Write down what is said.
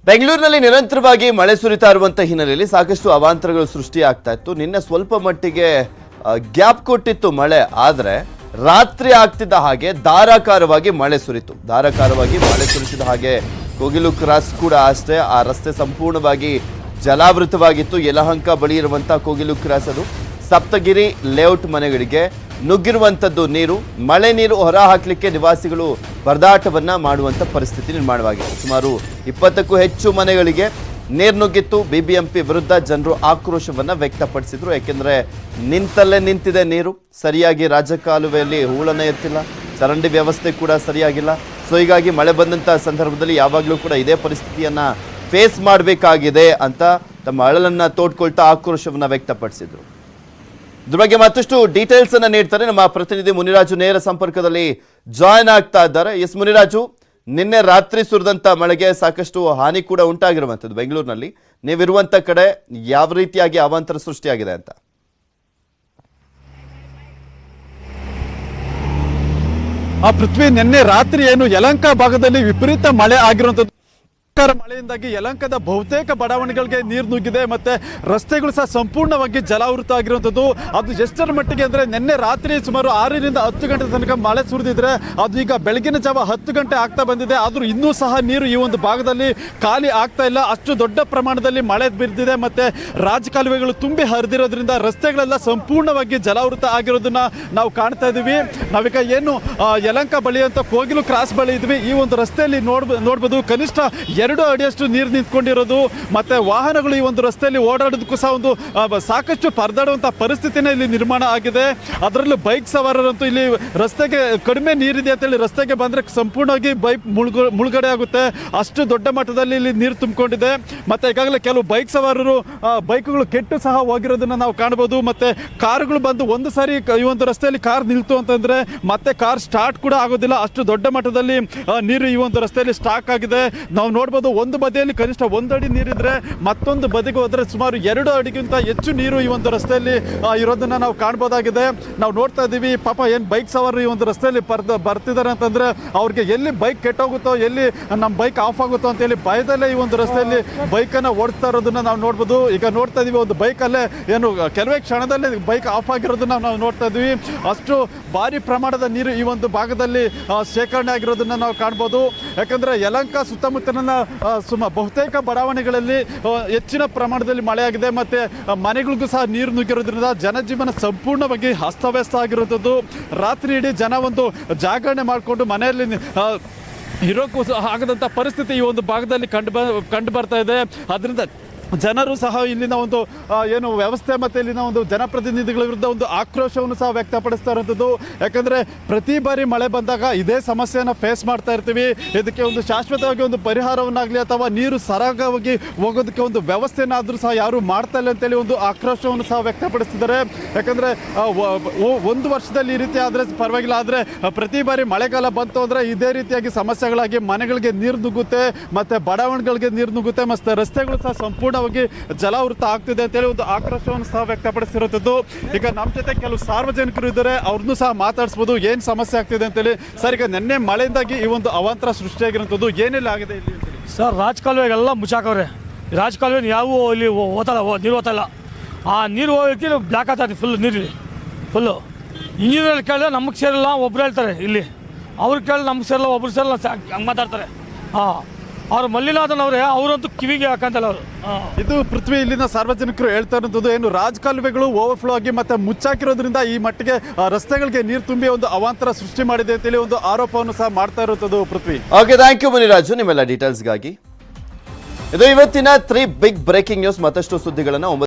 ಬೆಂಗಳೂರಿನಲ್ಲಿ ನಿರಂತರವಾಗಿ ಮಳೆ ಸುರಿತಾ ಇರುವಂತ ಹಿನ್ನೆಲೆಯಲ್ಲಿ ಸಾಕಷ್ಟು ಅವಾಂತರಗಳು ಸೃಷ್ಟಿ ಆಗ್ತಾ ಇತ್ತು. ನಿನ್ನೆ ಸ್ವಲ್ಪ ಮಟ್ಟಿಗೆ ಗ್ಯಾಪ್ ಕೊಟ್ಟಿತ್ತು ಮಳೆ, ಆದ್ರೆ ರಾತ್ರಿ ಆಗ್ತಿದ್ದ ಹಾಗೆ ಧಾರಾಕಾರವಾಗಿ ಮಳೆ ಸುರಿತು. ಧಾರಾಕಾರವಾಗಿ ಮಳೆ ಸುರಿಸಿದ ಹಾಗೆ ಕೋಗಿಲು ಕ್ರಾಸ್ ಕೂಡ ಅಷ್ಟೇ, ಆ ರಸ್ತೆ ಸಂಪೂರ್ಣವಾಗಿ ಜಲಾವೃತವಾಗಿತ್ತು. ಯಲಹಂಕ ಬಳಿ ಇರುವಂತಹ ಕೋಗಿಲು ಕ್ರಾಸ್ ಅದು ಸಪ್ತಗಿರಿ ಲೇಔಟ್ ಮನೆಗಳಿಗೆ ನುಗ್ಗಿರುವಂಥದ್ದು ನೀರು. ಮಳೆ ನೀರು ಹೊರ ಹಾಕಲಿಕ್ಕೆ ನಿವಾಸಿಗಳು ಪರದಾಟವನ್ನ ಮಾಡುವಂಥ ಪರಿಸ್ಥಿತಿ ನಿರ್ಮಾಣವಾಗಿತ್ತು. ಸುಮಾರು 20ಕ್ಕೂ ಹೆಚ್ಚು ಮನೆಗಳಿಗೆ ನೀರು ನುಗ್ಗಿತ್ತು. ಬಿಬಿಎಂಪಿ ವಿರುದ್ಧ ಜನರು ಆಕ್ರೋಶವನ್ನ ವ್ಯಕ್ತಪಡಿಸಿದ್ರು. ಯಾಕೆಂದ್ರೆ ನಿಂತಲ್ಲೇ ನಿಂತಿದೆ ನೀರು, ಸರಿಯಾಗಿ ರಾಜಕಾಲುವೆಯಲ್ಲಿ ಹೂಳನ್ನ ಎತ್ತಿಲ್ಲ, ಚರಂಡಿ ವ್ಯವಸ್ಥೆ ಕೂಡ ಸರಿಯಾಗಿಲ್ಲ. ಸೊ ಹೀಗಾಗಿ ಮಳೆ ಬಂದಂಥ ಸಂದರ್ಭದಲ್ಲಿ ಯಾವಾಗಲೂ ಕೂಡ ಇದೇ ಪರಿಸ್ಥಿತಿಯನ್ನ ಫೇಸ್ ಮಾಡಬೇಕಾಗಿದೆ ಅಂತ ತಮ್ಮ ಅಳಲನ್ನ ತೋಡ್ಕೊಳ್ತಾ ಆಕ್ರೋಶವನ್ನ ವ್ಯಕ್ತಪಡಿಸಿದ್ರು. ಇದ್ರ ಬಗ್ಗೆ ಮತ್ತಷ್ಟು ಡೀಟೇಲ್ಸ್ ಅನ್ನ ನೀಡ್ತಾರೆ ನಮ್ಮ ಪ್ರತಿನಿಧಿ ಮುನಿರಾಜು, ನೇರ ಸಂಪರ್ಕದಲ್ಲಿ ಜಾಯ್ನ್ ಆಗ್ತಾ ಇದ್ದಾರೆ. ಎಸ್ ಮುನಿರಾಜು, ನಿನ್ನೆ ರಾತ್ರಿ ಸುರಿದಂತ ಮಳೆಗೆ ಸಾಕಷ್ಟು ಹಾನಿ ಕೂಡ ಉಂಟಾಗಿರುವಂಥದ್ದು ಬೆಂಗಳೂರಿನಲ್ಲಿ. ನೀವಿರುವಂತ ಕಡೆ ಯಾವ ರೀತಿಯಾಗಿ ಅವಾಂತರ ಸೃಷ್ಟಿಯಾಗಿದೆ ಅಂತ? ಪೃಥ್ವಿ, ನಿನ್ನೆ ರಾತ್ರಿ ಏನು ಯಲಹಂಕ ಭಾಗದಲ್ಲಿ ವಿಪರೀತ ಮಳೆ ಆಗಿರುವಂತದ್ದು. ಮಳೆಯಿಂದಾಗಿ ಯಲಹಂಕದ ಬಹುತೇಕ ಬಡಾವಣೆಗಳಿಗೆ ನೀರು ನುಗ್ಗಿದೆ, ಮತ್ತೆ ರಸ್ತೆಗಳು ಸಹ ಸಂಪೂರ್ಣವಾಗಿ ಜಲಾವೃತ ಆಗಿರುವಂಥದ್ದು. ಅದು ಎಷ್ಟರ ಮಟ್ಟಿಗೆ ಅಂದ್ರೆ ನಿನ್ನೆ ರಾತ್ರಿ ಸುಮಾರು 6ರಿಂದ 10 ಗಂಟೆ ತನಕ ಮಳೆ ಸುರಿದಿದ್ರೆ ಅದು ಈಗ ಬೆಳಗಿನ ಜಾವ 10 ಗಂಟೆ ಆಗ್ತಾ ಬಂದಿದೆ. ಆದ್ರೂ ಇನ್ನೂ ಸಹ ನೀರು ಈ ಒಂದು ಭಾಗದಲ್ಲಿ ಖಾಲಿ ಆಗ್ತಾ ಇಲ್ಲ. ಅಷ್ಟು ದೊಡ್ಡ ಪ್ರಮಾಣದಲ್ಲಿ ಮಳೆ ಬಿದ್ದಿದೆ, ಮತ್ತೆ ರಾಜಕಾಲುವೆಗಳು ತುಂಬಿ ಹರಿದಿರೋದ್ರಿಂದ ರಸ್ತೆಗಳೆಲ್ಲ ಸಂಪೂರ್ಣವಾಗಿ ಜಲಾವೃತ ಆಗಿರೋದನ್ನ ನಾವು ಕಾಣ್ತಾ ಇದೀವಿ. ನಾವೀಗ ಏನು ಯಲಹಂಕ ಬಳಿ ಅಂತ ಕೋಗಿಲು ಕ್ರಾಸ್ ಬಳಿ ಇದ್ವಿ. ಈ ಒಂದು ರಸ್ತೆಯಲ್ಲಿ ನೋಡ್ಬೋದು ಕನಿಷ್ಠ 2 ಅಡಿಯಷ್ಟು ನೀರು ನಿಂತ್ಕೊಂಡಿರೋದು, ಮತ್ತೆ ವಾಹನಗಳು ಈ ಒಂದು ರಸ್ತೆಯಲ್ಲಿ ಓಡಾಡೋದಕ್ಕೂ ಸಹ ಒಂದು ಸಾಕಷ್ಟು ಪರದಾಡುವಂತಹ ಪರಿಸ್ಥಿತಿನೇ ಇಲ್ಲಿ ನಿರ್ಮಾಣ ಆಗಿದೆ. ಅದರಲ್ಲೂ ಬೈಕ್ ಸವಾರರಂತೂ ಇಲ್ಲಿ ರಸ್ತೆಗೆ ಕಡಿಮೆ ನೀರಿದೆ ಅಂತೇಳಿ ರಸ್ತೆಗೆ ಬಂದ್ರೆ ಸಂಪೂರ್ಣವಾಗಿ ಬೈಕ್ ಮುಳುಗಡೆ ಆಗುತ್ತೆ. ಅಷ್ಟು ದೊಡ್ಡ ಮಟ್ಟದಲ್ಲಿ ಇಲ್ಲಿ ನೀರು ತುಂಬಿಕೊಂಡಿದೆ. ಮತ್ತೆ ಈಗಾಗಲೇ ಕೆಲವು ಬೈಕ್ ಸವಾರರು ಬೈಕ್ಗಳು ಕೆಟ್ಟು ಸಹ ಹೋಗಿರೋದನ್ನ ನಾವು ಕಾಣಬಹುದು. ಮತ್ತೆ ಕಾರುಗಳು ಬಂದು ಒಂದು ಸಾರಿ ಈ ಒಂದು ರಸ್ತೆಯಲ್ಲಿ ಕಾರ್ ನಿಲ್ತು ಅಂತಂದ್ರೆ ಮತ್ತೆ ಕಾರ್ ಸ್ಟಾರ್ಟ್ ಕೂಡ ಆಗೋದಿಲ್ಲ. ಅಷ್ಟು ದೊಡ್ಡ ಮಟ್ಟದಲ್ಲಿ ನೀರು ಈ ಒಂದು ರಸ್ತೆಯಲ್ಲಿ ಸ್ಟಾಕ್ ಆಗಿದೆ. ನಾವು ನೋಡ್ಬೋದು ಒಂದು ಬದಿಯಲ್ಲಿ ಕನಿಷ್ಠ 1 ಅಡಿ ನೀರಿದ್ರೆ ಮತ್ತೊಂದು ಬದಿಗೆ ಹೋದ್ರೆ ಸುಮಾರು 2 ಅಡಿಗಿಂತ ಹೆಚ್ಚು ನೀರು ಈ ಒಂದು ರಸ್ತೆಯಲ್ಲಿ ಇರೋದನ್ನ ನಾವು ಕಾಣಬಹುದಾಗಿದೆ. ನಾವು ನೋಡ್ತಾ ಇದ್ದೀವಿ, ಪಾಪ ಏನ್ ಬೈಕ್ ಸವಾರರು ಈ ಒಂದು ರಸ್ತೆಯಲ್ಲಿ ಬರ್ತಿದ್ದಾರೆ ಅಂತಂದ್ರೆ ಅವ್ರಿಗೆ ಎಲ್ಲಿ ಬೈಕ್ ಕೆಟ್ಟೋಗುತ್ತೋ, ಎಲ್ಲಿ ನಮ್ಮ ಬೈಕ್ ಆಫ್ ಆಗುತ್ತೋ ಅಂತ ಹೇಳಿ ಭಯದಲ್ಲೇ ಈ ಒಂದು ರಸ್ತೆಯಲ್ಲಿ ಬೈಕ್ ಅನ್ನ ಓಡಿಸ್ತಾ ಇರೋದನ್ನ ನಾವು ನೋಡ್ಬೋದು. ಈಗ ನೋಡ್ತಾ ಇದೀವಿ, ಒಂದು ಬೈಕ್ ಅಲ್ಲೇ ಏನು ಕೆಲವೇ ಕ್ಷಣದಲ್ಲಿ ಬೈಕ್ ಆಫ್ ಆಗಿರೋದನ್ನ ನಾವು ನೋಡ್ತಾ ಇದೀವಿ. ಅಷ್ಟು ಭಾರಿ ಪ್ರಮಾಣದ ನೀರು ಈ ಒಂದು ಭಾಗದಲ್ಲಿ ಶೇಖರಣೆ ಆಗಿರೋದನ್ನ ನಾವು ಕಾಣ್ಬೋದು. ಯಾಕಂದ್ರೆ ಯಲಹಂಕ ಸುತ್ತಮುತ್ತಲಿನ ಬಹುತೇಕ ಬಡಾವಣೆಗಳಲ್ಲಿ ಹೆಚ್ಚಿನ ಪ್ರಮಾಣದಲ್ಲಿ ಮಳೆಯಾಗಿದೆ, ಮತ್ತೆ ಮನೆಗಳಿಗೂ ಸಹ ನೀರು ನುಗ್ಗಿರೋದ್ರಿಂದ ಜನಜೀವನ ಸಂಪೂರ್ಣವಾಗಿ ಅಸ್ತವ್ಯಸ್ತ ಆಗಿರುವಂಥದ್ದು. ರಾತ್ರಿ ಇಡೀ ಜನ ಒಂದು ಜಾಗರಣೆ ಮಾಡಿಕೊಂಡು ಮನೆಯಲ್ಲಿ ಇರೋಕ್ಕೂ ಆಗದಂಥ ಪರಿಸ್ಥಿತಿ ಈ ಒಂದು ಭಾಗದಲ್ಲಿ ಕಂಡು ಬರ್ತಾ ಇದೆ. ಅದರಿಂದ ಜನರು ಸಹ ಇಲ್ಲಿನ ಒಂದು ಏನು ವ್ಯವಸ್ಥೆ ಮತ್ತು ಇಲ್ಲಿನ ಒಂದು ಜನಪ್ರತಿನಿಧಿಗಳ ವಿರುದ್ಧ ಒಂದು ಆಕ್ರೋಶವನ್ನು ಸಹ ವ್ಯಕ್ತಪಡಿಸ್ತಾ ಇರುವಂಥದ್ದು. ಯಾಕಂದರೆ ಪ್ರತಿ ಬಾರಿ ಮಳೆ ಬಂದಾಗ ಇದೇ ಸಮಸ್ಯೆಯನ್ನು ಫೇಸ್ ಮಾಡ್ತಾ ಇರ್ತೀವಿ. ಇದಕ್ಕೆ ಒಂದು ಶಾಶ್ವತವಾಗಿ ಒಂದು ಪರಿಹಾರವನ್ನಾಗಲಿ ಅಥವಾ ನೀರು ಸರಾಗವಾಗಿ ಹೋಗೋದಕ್ಕೆ ಒಂದು ವ್ಯವಸ್ಥೆಯನ್ನಾದರೂ ಸಹ ಯಾರು ಮಾಡ್ತಾ ಇಲ್ಲ ಅಂತೇಳಿ ಒಂದು ಆಕ್ರೋಶವನ್ನು ಸಹ ವ್ಯಕ್ತಪಡಿಸ್ತಿದ್ದಾರೆ. ಯಾಕಂದರೆ ಒಂದು ವರ್ಷದಲ್ಲಿ ಈ ರೀತಿ ಆದರೆ ಪರವಾಗಿಲ್ಲ, ಆದರೆ ಪ್ರತಿ ಬಾರಿ ಮಳೆಗಾಲ ಬಂತು ಅಂದರೆ ಇದೇ ರೀತಿಯಾಗಿ ಸಮಸ್ಯೆಗಳಾಗಿ ಮನೆಗಳಿಗೆ ನೀರು ನುಗ್ಗುತ್ತೆ, ಮತ್ತು ಬಡಾವಣೆಗಳಿಗೆ ನೀರು ನುಗ್ಗುತ್ತೆ, ಮತ್ತು ರಸ್ತೆಗಳು ಸಹ ಸಂಪೂರ್ಣ ಜಲಾವೃತ ಆಗ್ತಿದೆ ಅಂತೇಳಿ ಒಂದು ಆಕ್ರೋಶವನ್ನು ಸಹ ವ್ಯಕ್ತಪಡಿಸಿರುವಂಥದ್ದು. ಈಗ ನಮ್ಮ ಜೊತೆ ಕೆಲವು ಸಾರ್ವಜನಿಕರು ಇದ್ದಾರೆ, ಅವ್ರನ್ನೂ ಸಹ ಮಾತಾಡಿಸ್ಬೋದು ಏನು ಸಮಸ್ಯೆ ಆಗ್ತಿದೆ ಅಂತೇಳಿ. ಸರ್, ಈಗ ನಿನ್ನೆ ಮಳೆಯಿಂದಾಗಿ ಈ ಒಂದು ಅವಾಂತರ ಸೃಷ್ಟಿಯಾಗಿರುವಂಥದ್ದು ಏನೆಲ್ಲ ಆಗಿದೆ ಇಲ್ಲಿ ಸರ್? ರಾಜಕಾಲುವೆಗೆಲ್ಲ ಮುಚ್ಚಾಕವ್ರೆ. ರಾಜಕಾಲುವೆ ಯಾವ ಇಲ್ಲಿ ನೀರು ಓದ್ತಲ್ಲ. ಆ ನೀರು ಹೋಗಿ ಬ್ಲಾಕ್ ಆಗ್ತದೆ ಫುಲ್ ನೀರು ಫುಲ್ಲು. ಇಂಜಿನಿಯರ್ ಕೇಳಿದ್ರೆ ನಮಗೆ ಸೇರಲ್ಲ ಒಬ್ರು ಹೇಳ್ತಾರೆ, ಇಲ್ಲಿ ಅವ್ರು ಕೇಳಿ ನಮ್ಗೆ ಸೇರಲ್ಲ ಒಬ್ರು ಸೇರಲ್ಲ ಹಂಗೆ ಮಾತಾಡ್ತಾರೆ. ಅವ್ರು ಮಲ್ಲಿನಾಥನ್ ಅವರೇ, ಅವರಂತೂ ಕಿವಿಗೆ ಹಾಕಂತಲ್ಲ ಅವರು. ಇದು ಪೃಥ್ವಿ, ಇಲ್ಲಿನ ಸಾರ್ವಜನಿಕರು ಹೇಳ್ತಾ ಇರುವಂಥದ್ದು ಏನು ರಾಜಕಾಲುವೆಗಳು ಓವರ್ಫ್ಲೋ ಆಗಿ ಮತ್ತೆ ಮುಚ್ಚಾಕಿರೋದ್ರಿಂದ ಈ ಮಟ್ಟಿಗೆ ರಸ್ತೆಗಳಿಗೆ ನೀರು ತುಂಬಿ ಒಂದು ಅವಾಂತರ ಸೃಷ್ಟಿ ಮಾಡಿದೆ ಅಂತೇಳಿ ಒಂದು ಆರೋಪವನ್ನು ಸಹ ಮಾಡ್ತಾ ಇರುವಂಥದ್ದು ಪೃಥ್ವಿ. ಓಕೆ, ಥ್ಯಾಂಕ್ ಯು ಮುನಿರಾಜು ನಿಮ್ಮೆಲ್ಲ ಡೀಟೇಲ್ಸ್ಗಾಗಿ. ಇದು ಇವತ್ತಿನ 3 ಬಿಗ್ ಬ್ರೇಕಿಂಗ್ ನ್ಯೂಸ್. ಮತ್ತಷ್ಟು ಸುದ್ದಿಗಳನ್ನು